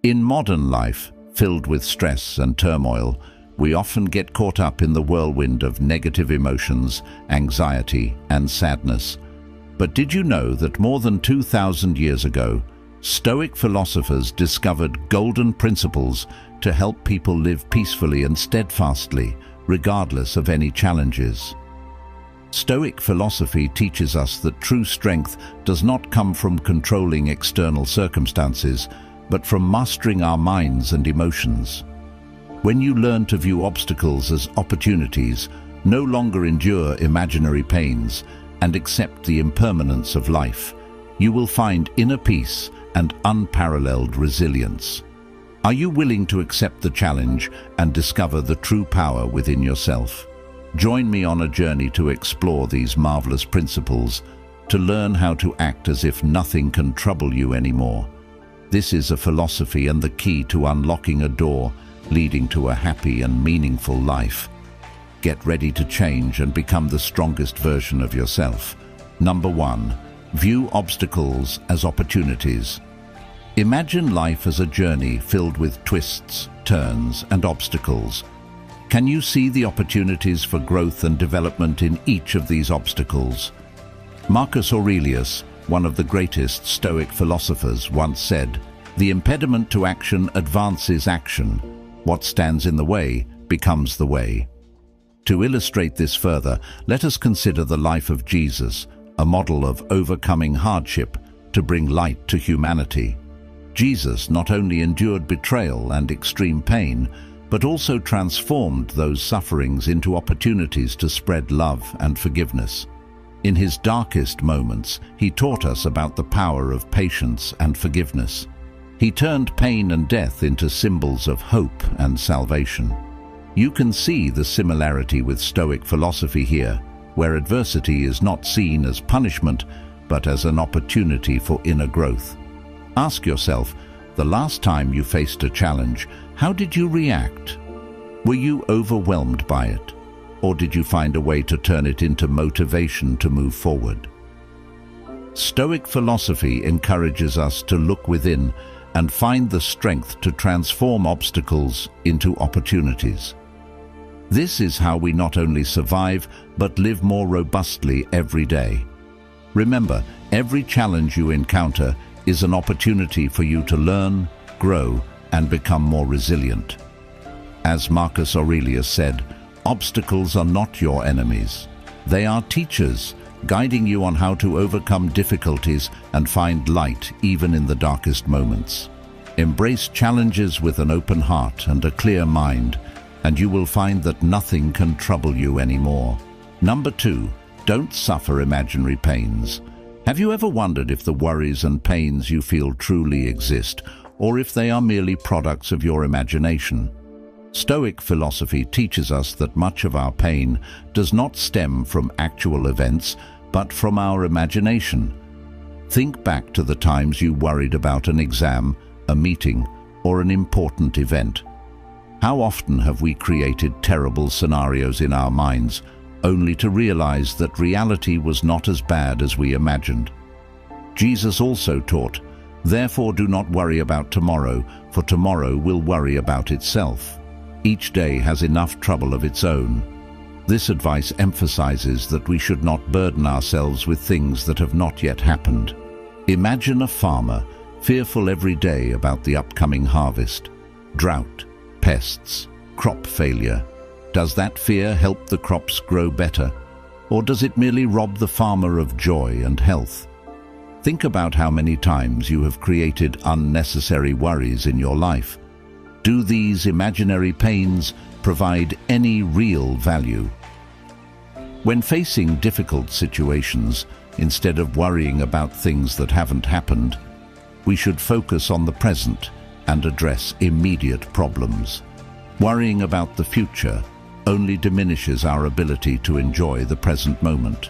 In modern life, filled with stress and turmoil, we often get caught up in the whirlwind of negative emotions, anxiety, and sadness. But did you know that more than 2,000 years ago, Stoic philosophers discovered golden principles to help people live peacefully and steadfastly, regardless of any challenges? Stoic philosophy teaches us that true strength does not come from controlling external circumstances, but from mastering our minds and emotions. When you learn to view obstacles as opportunities, no longer endure imaginary pains, and accept the impermanence of life, you will find inner peace and unparalleled resilience. Are you willing to accept the challenge and discover the true power within yourself? Join me on a journey to explore these marvelous principles, to learn how to act as if nothing can trouble you anymore. This is a philosophy and the key to unlocking a door leading to a happy and meaningful life. Get ready to change and become the strongest version of yourself. Number 1. View obstacles as opportunities. Imagine life as a journey filled with twists, turns, and obstacles. Can you see the opportunities for growth and development in each of these obstacles? Marcus Aurelius, one of the greatest Stoic philosophers, once said, "The impediment to action advances action. What stands in the way becomes the way." To illustrate this further, let us consider the life of Jesus, a model of overcoming hardship to bring light to humanity. Jesus not only endured betrayal and extreme pain, but also transformed those sufferings into opportunities to spread love and forgiveness. In his darkest moments, he taught us about the power of patience and forgiveness. He turned pain and death into symbols of hope and salvation. You can see the similarity with Stoic philosophy here, where adversity is not seen as punishment, but as an opportunity for inner growth. Ask yourself, the last time you faced a challenge, how did you react? Were you overwhelmed by it? Or did you find a way to turn it into motivation to move forward? Stoic philosophy encourages us to look within and find the strength to transform obstacles into opportunities. This is how we not only survive, but live more robustly every day. Remember, every challenge you encounter is an opportunity for you to learn, grow, and become more resilient. As Marcus Aurelius said, obstacles are not your enemies. They are teachers, guiding you on how to overcome difficulties and find light even in the darkest moments. Embrace challenges with an open heart and a clear mind, and you will find that nothing can trouble you anymore. Number 2, don't suffer imaginary pains. Have you ever wondered if the worries and pains you feel truly exist, or if they are merely products of your imagination? Stoic philosophy teaches us that much of our pain does not stem from actual events, but from our imagination. Think back to the times you worried about an exam, a meeting, or an important event. How often have we created terrible scenarios in our minds, only to realize that reality was not as bad as we imagined? Jesus also taught, "Therefore do not worry about tomorrow, for tomorrow will worry about itself. Each day has enough trouble of its own." This advice emphasizes that we should not burden ourselves with things that have not yet happened. Imagine a farmer, fearful every day about the upcoming harvest. Drought, pests, crop failure. Does that fear help the crops grow better? Or does it merely rob the farmer of joy and health? Think about how many times you have created unnecessary worries in your life. Do these imaginary pains provide any real value? When facing difficult situations, instead of worrying about things that haven't happened, we should focus on the present and address immediate problems. Worrying about the future only diminishes our ability to enjoy the present moment.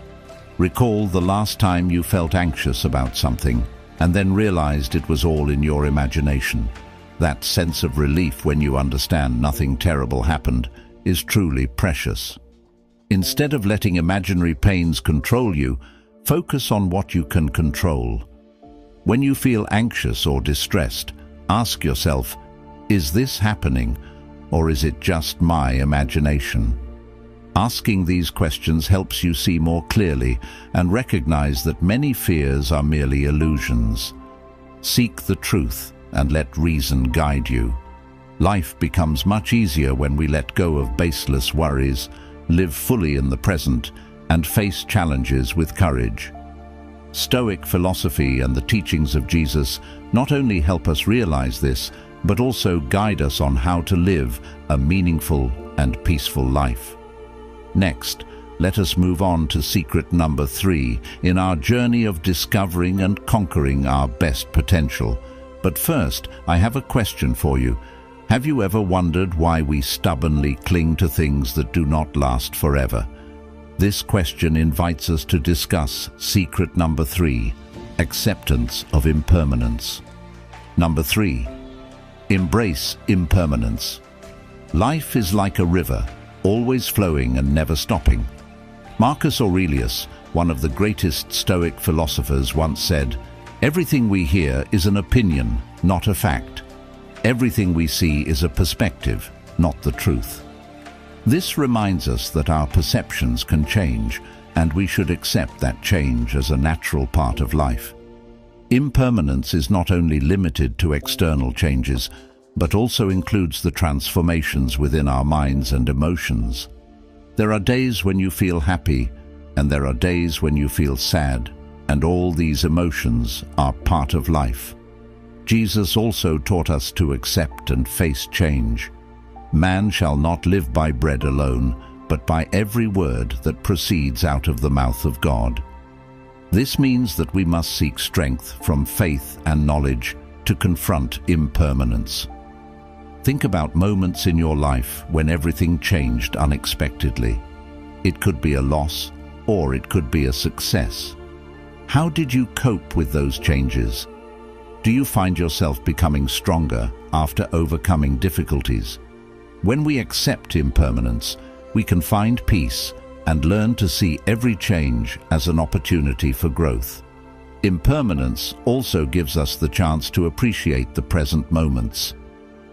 Recall the last time you felt anxious about something and then realized it was all in your imagination. That sense of relief when you understand nothing terrible happened is truly precious. Instead of letting imaginary pains control you, focus on what you can control. When you feel anxious or distressed, Ask yourself, is this happening, or is it just my imagination? Asking these questions helps you see more clearly and recognize that many fears are merely illusions. Seek the truth and let reason guide you. Life becomes much easier when we let go of baseless worries, live fully in the present, and face challenges with courage. Stoic philosophy and the teachings of Jesus not only help us realize this, but also guide us on how to live a meaningful and peaceful life. Next, let us move on to secret number 3 in our journey of discovering and conquering our best potential. But first, I have a question for you. Have you ever wondered why we stubbornly cling to things that do not last forever? This question invites us to discuss secret number 3, acceptance of impermanence. Number 3, embrace impermanence. Life is like a river, always flowing and never stopping. Marcus Aurelius, one of the greatest Stoic philosophers, once said, "Everything we hear is an opinion, not a fact. Everything we see is a perspective, not the truth." This reminds us that our perceptions can change, and we should accept that change as a natural part of life. Impermanence is not only limited to external changes, but also includes the transformations within our minds and emotions. There are days when you feel happy, and there are days when you feel sad, and all these emotions are part of life. Jesus also taught us to accept and face change. Man shall not live by bread alone, but by every word that proceeds out of the mouth of God. This means that we must seek strength from faith and knowledge to confront impermanence. Think about moments in your life when everything changed unexpectedly. It could be a loss, or it could be a success. How did you cope with those changes? Do you find yourself becoming stronger after overcoming difficulties? When we accept impermanence, we can find peace and learn to see every change as an opportunity for growth. Impermanence also gives us the chance to appreciate the present moments.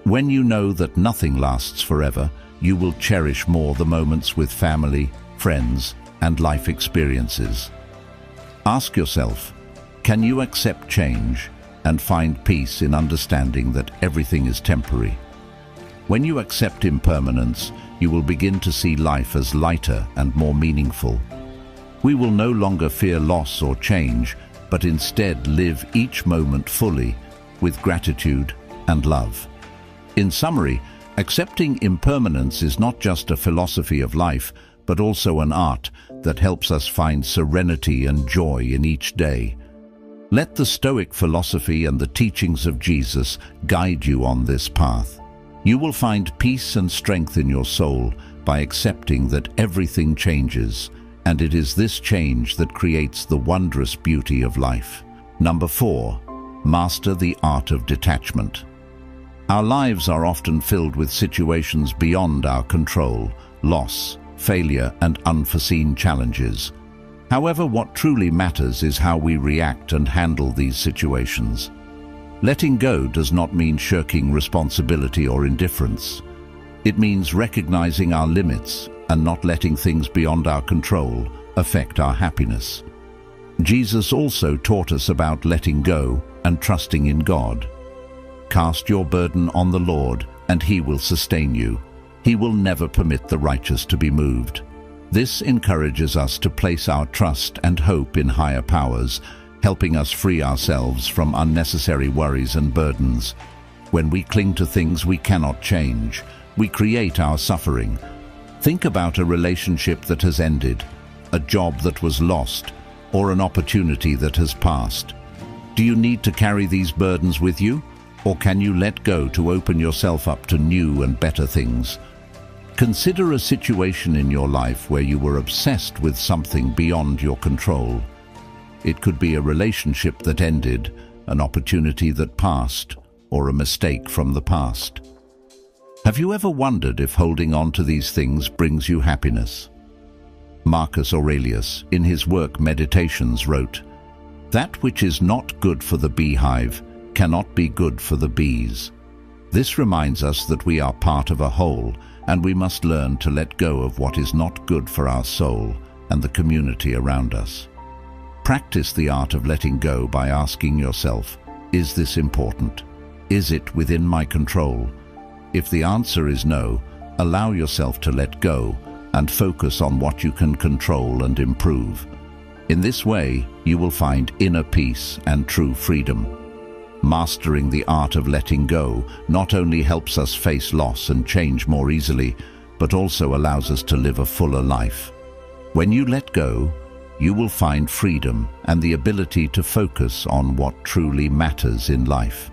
When you know that nothing lasts forever, you will cherish more the moments with family, friends, and life experiences. Ask yourself, can you accept change and find peace in understanding that everything is temporary? When you accept impermanence, you will begin to see life as lighter and more meaningful. We will no longer fear loss or change, but instead live each moment fully with gratitude and love. In summary, accepting impermanence is not just a philosophy of life, but also an art that helps us find serenity and joy in each day. Let the Stoic philosophy and the teachings of Jesus guide you on this path. You will find peace and strength in your soul by accepting that everything changes, and it is this change that creates the wondrous beauty of life. Number 4, master the art of detachment. Our lives are often filled with situations beyond our control, loss, failure, and unforeseen challenges. However, what truly matters is how we react and handle these situations. Letting go does not mean shirking responsibility or indifference. It means recognizing our limits and not letting things beyond our control affect our happiness. Jesus also taught us about letting go and trusting in God. Cast your burden on the Lord, and He will sustain you. He will never permit the righteous to be moved. This encourages us to place our trust and hope in higher powers, helping us free ourselves from unnecessary worries and burdens. When we cling to things we cannot change, we create our suffering. Think about a relationship that has ended, a job that was lost, or an opportunity that has passed. Do you need to carry these burdens with you, or can you let go to open yourself up to new and better things? Consider a situation in your life where you were obsessed with something beyond your control. It could be a relationship that ended, an opportunity that passed, or a mistake from the past. Have you ever wondered if holding on to these things brings you happiness? Marcus Aurelius, in his work Meditations, wrote, "That which is not good for the beehive cannot be good for the bees. This reminds us that we are part of a whole, and we must learn to let go of what is not good for our soul and the community around us. Practice the art of letting go by asking yourself, is this important? Is it within my control? If the answer is no, allow yourself to let go and focus on what you can control and improve. In this way, you will find inner peace and true freedom. Mastering the art of letting go not only helps us face loss and change more easily, but also allows us to live a fuller life. When you let go, you will find freedom and the ability to focus on what truly matters in life.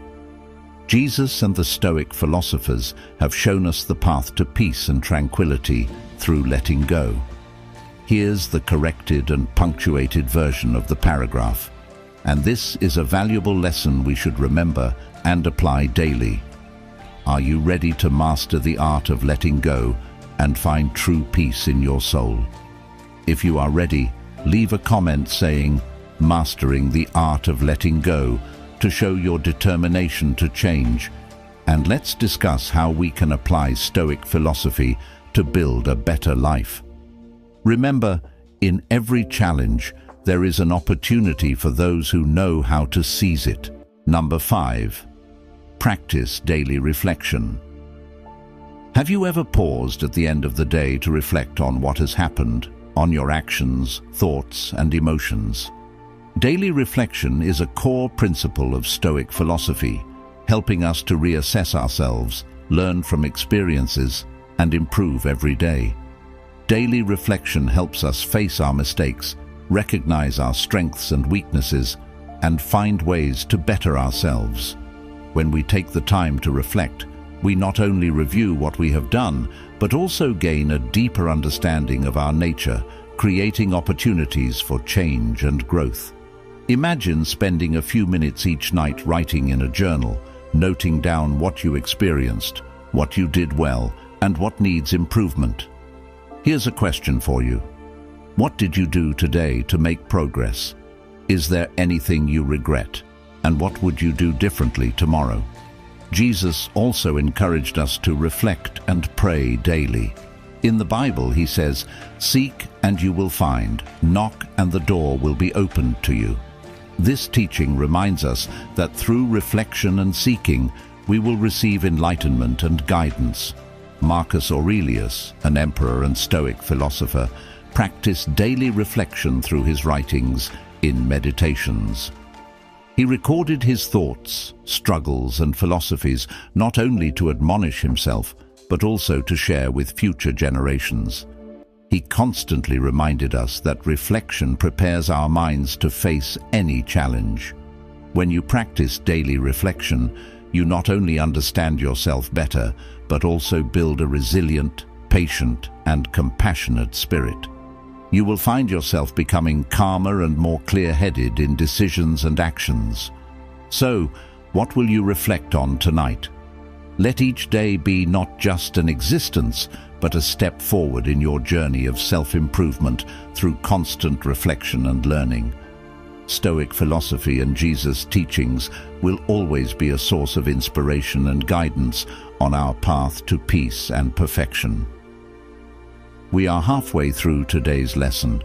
Jesus and the Stoic philosophers have shown us the path to peace and tranquility through letting go. Here's the corrected and punctuated version of the paragraph, and this is a valuable lesson we should remember and apply daily. Are you ready to master the art of letting go and find true peace in your soul? If you are ready, leave a comment saying, "Mastering the art of letting go," to show your determination to change. And let's discuss how we can apply Stoic philosophy to build a better life. Remember, in every challenge, there is an opportunity for those who know how to seize it. Number 5. Practice daily reflection. Have you ever paused at the end of the day to reflect on what has happened, on your actions, thoughts, and emotions? Daily reflection is a core principle of Stoic philosophy, helping us to reassess ourselves, learn from experiences, and improve every day. Daily reflection helps us face our mistakes, recognize our strengths and weaknesses, and find ways to better ourselves. When we take the time to reflect, we not only review what we have done, but also gain a deeper understanding of our nature, creating opportunities for change and growth. Imagine spending a few minutes each night writing in a journal, noting down what you experienced, what you did well, and what needs improvement. Here's a question for you. What did you do today to make progress? Is there anything you regret? And what would you do differently tomorrow? Jesus also encouraged us to reflect and pray daily. In the Bible, he says, "Seek and you will find, knock and the door will be opened to you." This teaching reminds us that through reflection and seeking, we will receive enlightenment and guidance. Marcus Aurelius, an emperor and Stoic philosopher, practiced daily reflection through his writings in Meditations. He recorded his thoughts, struggles, and philosophies not only to admonish himself, but also to share with future generations. He constantly reminded us that reflection prepares our minds to face any challenge. When you practice daily reflection, you not only understand yourself better, but also build a resilient, patient, and compassionate spirit. You will find yourself becoming calmer and more clear-headed in decisions and actions. So, what will you reflect on tonight? Let each day be not just an existence, but a step forward in your journey of self-improvement through constant reflection and learning. Stoic philosophy and Jesus' teachings will always be a source of inspiration and guidance on our path to peace and perfection. We are halfway through today's lesson.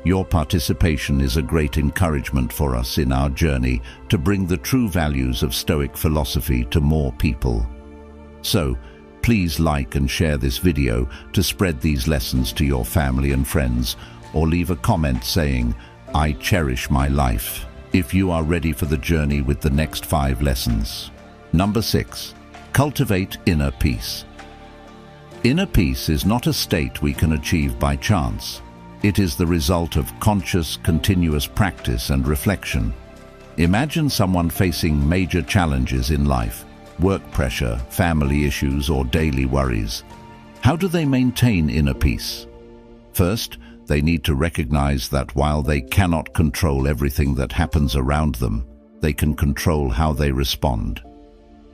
Your participation is a great encouragement for us in our journey to bring the true values of Stoic philosophy to more people. So, please like and share this video to spread these lessons to your family and friends, or leave a comment saying, "I cherish my life," if you are ready for the journey with the next 5 lessons. Number 6. Cultivate inner peace. Inner peace is not a state we can achieve by chance. It is the result of conscious, continuous practice and reflection. Imagine someone facing major challenges in life, work pressure, family issues, or daily worries. How do they maintain inner peace? First, they need to recognize that while they cannot control everything that happens around them, they can control how they respond.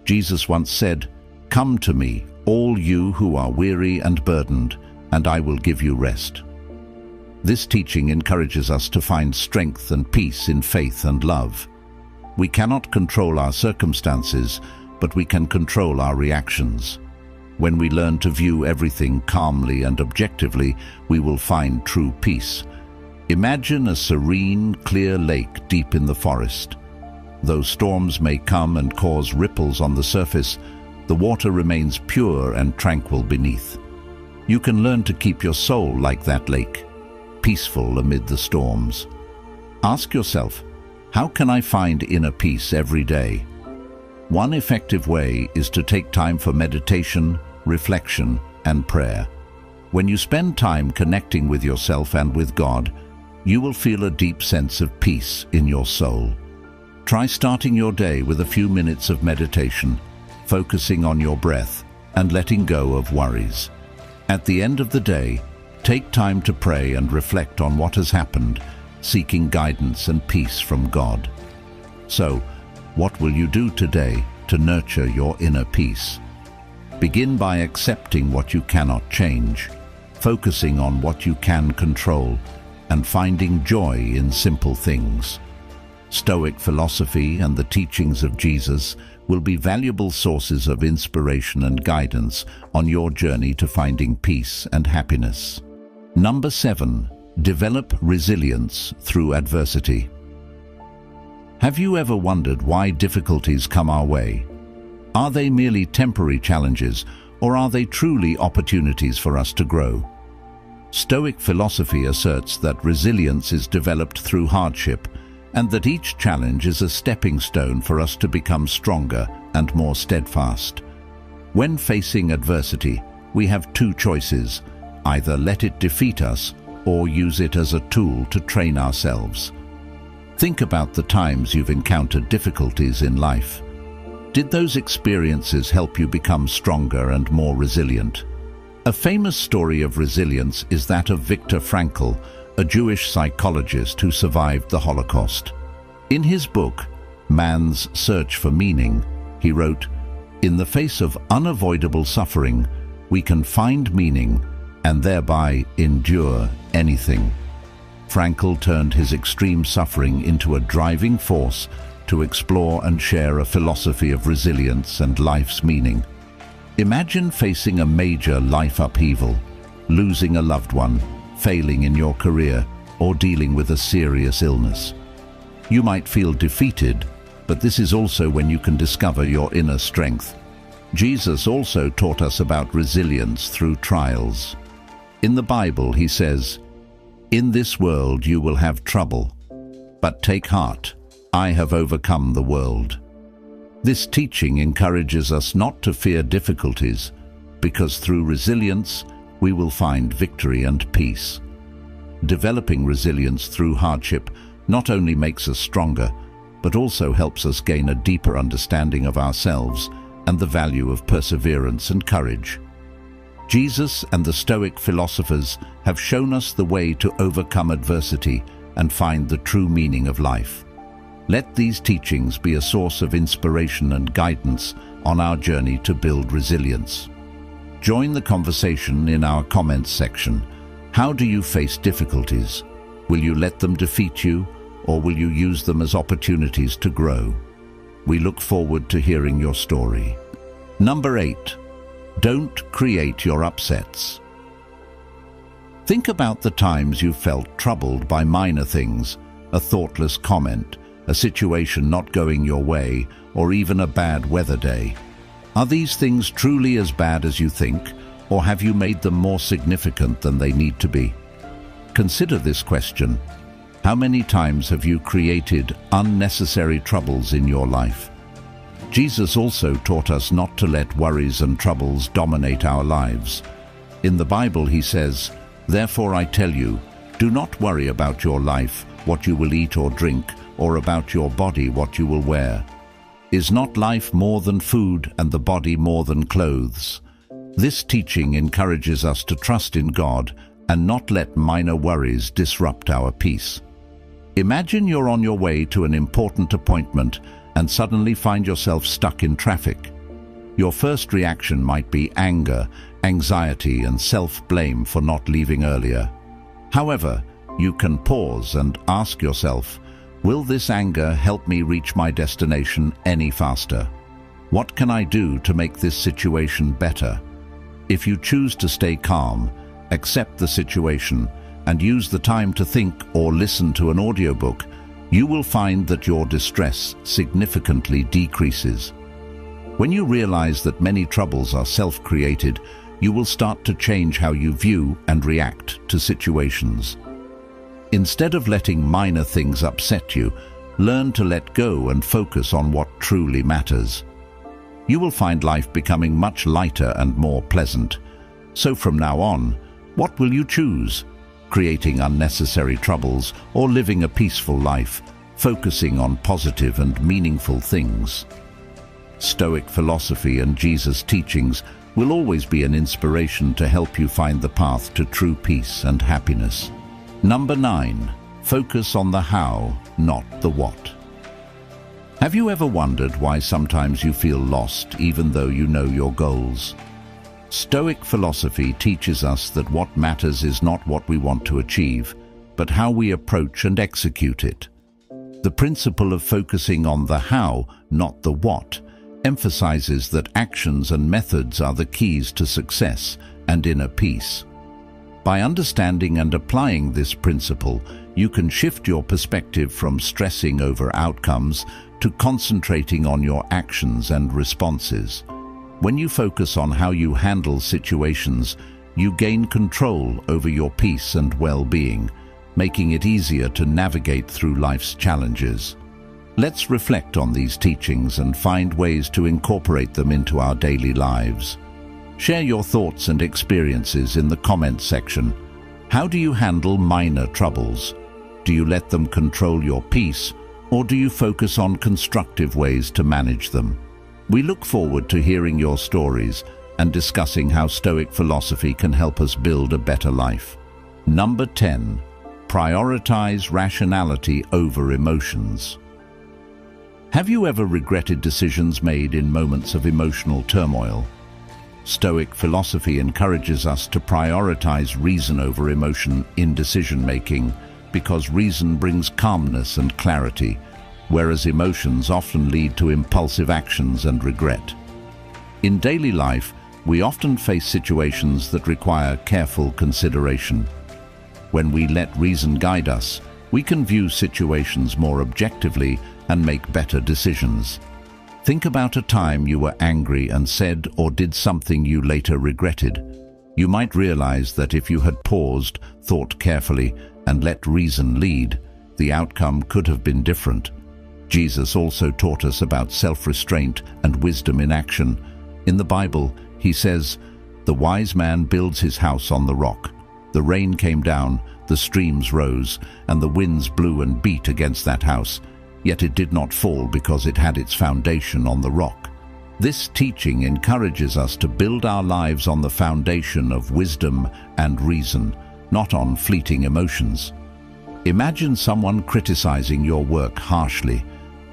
Jesus once said, "Come to me, all you who are weary and burdened, and I will give you rest." This teaching encourages us to find strength and peace in faith and love. We cannot control our circumstances, but we can control our reactions. When we learn to view everything calmly and objectively, we will find true peace. Imagine a serene, clear lake deep in the forest. Though storms may come and cause ripples on the surface, the water remains pure and tranquil beneath. You can learn to keep your soul like that lake, peaceful amid the storms. Ask yourself, how can I find inner peace every day? One effective way is to take time for meditation, reflection, and prayer. When you spend time connecting with yourself and with God, you will feel a deep sense of peace in your soul. Try starting your day with a few minutes of meditation, focusing on your breath and letting go of worries. At the end of the day, take time to pray and reflect on what has happened, seeking guidance and peace from God. So, what will you do today to nurture your inner peace? Begin by accepting what you cannot change, focusing on what you can control, and finding joy in simple things. Stoic philosophy and the teachings of Jesus will be valuable sources of inspiration and guidance on your journey to finding peace and happiness. Number 7. Develop resilience through adversity. Have you ever wondered why difficulties come our way? Are they merely temporary challenges, or are they truly opportunities for us to grow? Stoic philosophy asserts that resilience is developed through hardship, and that each challenge is a stepping stone for us to become stronger and more steadfast. When facing adversity, we have two choices: either let it defeat us or use it as a tool to train ourselves. Think about the times you've encountered difficulties in life. Did those experiences help you become stronger and more resilient? A famous story of resilience is that of Viktor Frankl, a Jewish psychologist who survived the Holocaust. In his book, Man's Search for Meaning, he wrote, "In the face of unavoidable suffering, we can find meaning and thereby endure anything." Frankl turned his extreme suffering into a driving force to explore and share a philosophy of resilience and life's meaning. Imagine facing a major life upheaval, losing a loved one, failing in your career, or dealing with a serious illness. You might feel defeated, but this is also when you can discover your inner strength. Jesus also taught us about resilience through trials. In the Bible, he says, "In this world you will have trouble, but take heart, I have overcome the world." This teaching encourages us not to fear difficulties, because through resilience we will find victory and peace. Developing resilience through hardship not only makes us stronger, but also helps us gain a deeper understanding of ourselves and the value of perseverance and courage. Jesus and the Stoic philosophers have shown us the way to overcome adversity and find the true meaning of life. Let these teachings be a source of inspiration and guidance on our journey to build resilience. Join the conversation in our comments section. How do you face difficulties? Will you let them defeat you, or will you use them as opportunities to grow? We look forward to hearing your story. Number 8. Don't create your upsets. Think about the times you've felt troubled by minor things, a thoughtless comment, a situation not going your way, or even a bad weather day. Are these things truly as bad as you think, or have you made them more significant than they need to be? Consider this question. How many times have you created unnecessary troubles in your life? Jesus also taught us not to let worries and troubles dominate our lives. In the Bible he says, "Therefore I tell you, do not worry about your life, what you will eat or drink, or about your body, what you will wear. Is not life more than food, and the body more than clothes?" This teaching encourages us to trust in God and not let minor worries disrupt our peace. Imagine you're on your way to an important appointment and suddenly find yourself stuck in traffic. Your first reaction might be anger, anxiety, and self-blame for not leaving earlier. However, you can pause and ask yourself, Will this anger help me reach my destination any faster? What can I do to make this situation better? If you choose to stay calm, accept the situation, and use the time to think or listen to an audiobook, you will find that your distress significantly decreases. When you realize that many troubles are self-created, you will start to change how you view and react to situations. Instead of letting minor things upset you, learn to let go and focus on what truly matters. You will find life becoming much lighter and more pleasant. So from now on, what will you choose? Creating unnecessary troubles or living a peaceful life, focusing on positive and meaningful things? Stoic philosophy and Jesus' teachings will always be an inspiration to help you find the path to true peace and happiness. Number 9. Focus on the how, not the what. Have you ever wondered why sometimes you feel lost even though you know your goals? Stoic philosophy teaches us that what matters is not what we want to achieve, but how we approach and execute it. The principle of focusing on the how, not the what, emphasizes that actions and methods are the keys to success and inner peace. By understanding and applying this principle, you can shift your perspective from stressing over outcomes to concentrating on your actions and responses. When you focus on how you handle situations, you gain control over your peace and well-being, making it easier to navigate through life's challenges. Let's reflect on these teachings and find ways to incorporate them into our daily lives. Share your thoughts and experiences in the comments section. How do you handle minor troubles? Do you let them control your peace, or do you focus on constructive ways to manage them? We look forward to hearing your stories and discussing how Stoic philosophy can help us build a better life. Number 10. Prioritize rationality over emotions. Have you ever regretted decisions made in moments of emotional turmoil? Stoic philosophy encourages us to prioritize reason over emotion in decision-making because reason brings calmness and clarity, whereas emotions often lead to impulsive actions and regret. In daily life, we often face situations that require careful consideration. When we let reason guide us, we can view situations more objectively and make better decisions. Think about a time you were angry and said or did something you later regretted. You might realize that if you had paused, thought carefully, and let reason lead, the outcome could have been different. Jesus also taught us about self-restraint and wisdom in action. In the Bible, he says, "The wise man builds his house on the rock. The rain came down, the streams rose, and the winds blew and beat against that house. Yet it did not fall because it had its foundation on the rock." This teaching encourages us to build our lives on the foundation of wisdom and reason, not on fleeting emotions. Imagine someone criticizing your work harshly.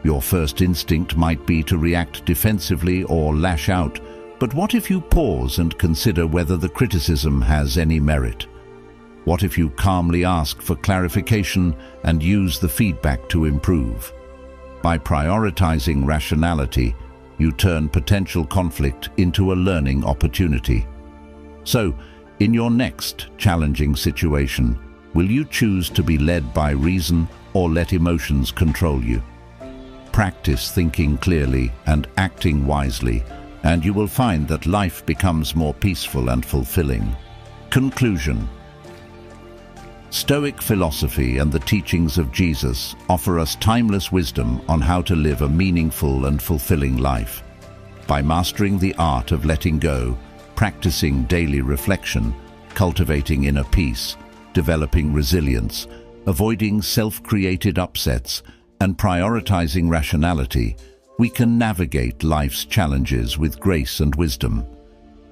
Your first instinct might be to react defensively or lash out, but what if you pause and consider whether the criticism has any merit? What if you calmly ask for clarification and use the feedback to improve? By prioritizing rationality, you turn potential conflict into a learning opportunity. So, in your next challenging situation, will you choose to be led by reason or let emotions control you? Practice thinking clearly and acting wisely, and you will find that life becomes more peaceful and fulfilling. Conclusion. Stoic philosophy and the teachings of Jesus offer us timeless wisdom on how to live a meaningful and fulfilling life. By mastering the art of letting go, practicing daily reflection, cultivating inner peace, developing resilience, avoiding self-created upsets, and prioritizing rationality, we can navigate life's challenges with grace and wisdom.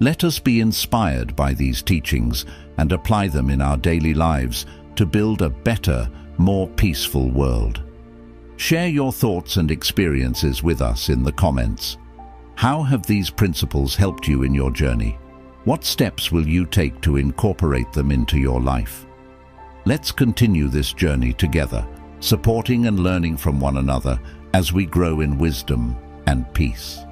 Let us be inspired by these teachings and apply them in our daily lives to build a better, more peaceful world. Share your thoughts and experiences with us in the comments. How have these principles helped you in your journey? What steps will you take to incorporate them into your life? Let's continue this journey together, supporting and learning from one another as we grow in wisdom and peace.